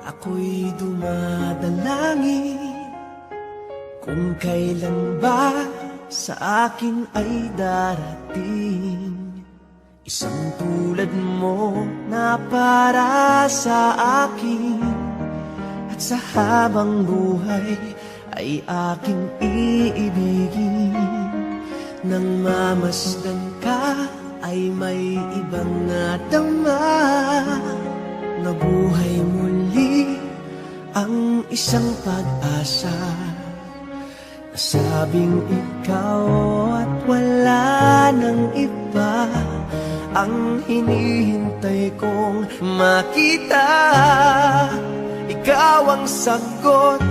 Ako'y dumadalangin kung kailan ba sa akin ay darating isang tulad mo na para sa akin. At sa habang buhay ay aking iibigin. Nang mamasdan ka ay may ibang nadama, na buhay muli ang isang pag-asa. Nasabing ikaw at wala nang iba ang hinihintay kong makita. Ikaw ang sagot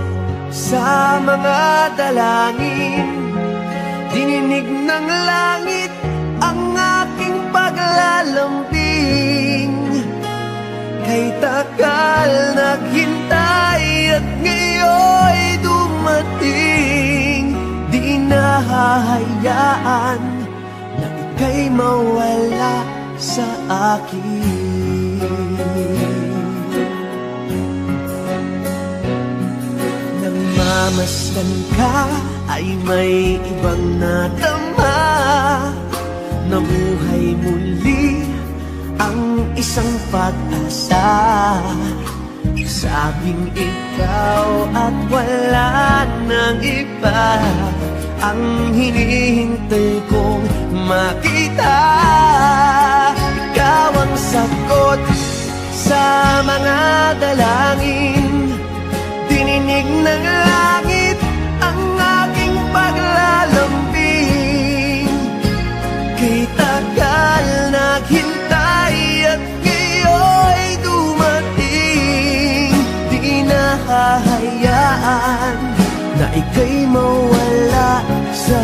sa mga dalangin, dininig ng langit ang aking paglalambing. Kay tagal naghintay at ngayon'y dumating. Di na hahayaan na ika'y mawala sa akin. Nang mamasdan ka ay may ibang nadama, na buhay muli ang isang pag-asa. Sabing ikaw at wala nang iba ang hinihintay kong makita. Ikaw ang sagot sa mga dalangin, dininig ng langit ang aking paglalambing. Kay tagal naghintay at ngayon'y dumating. Di na hahayaan na ika'y mawala sa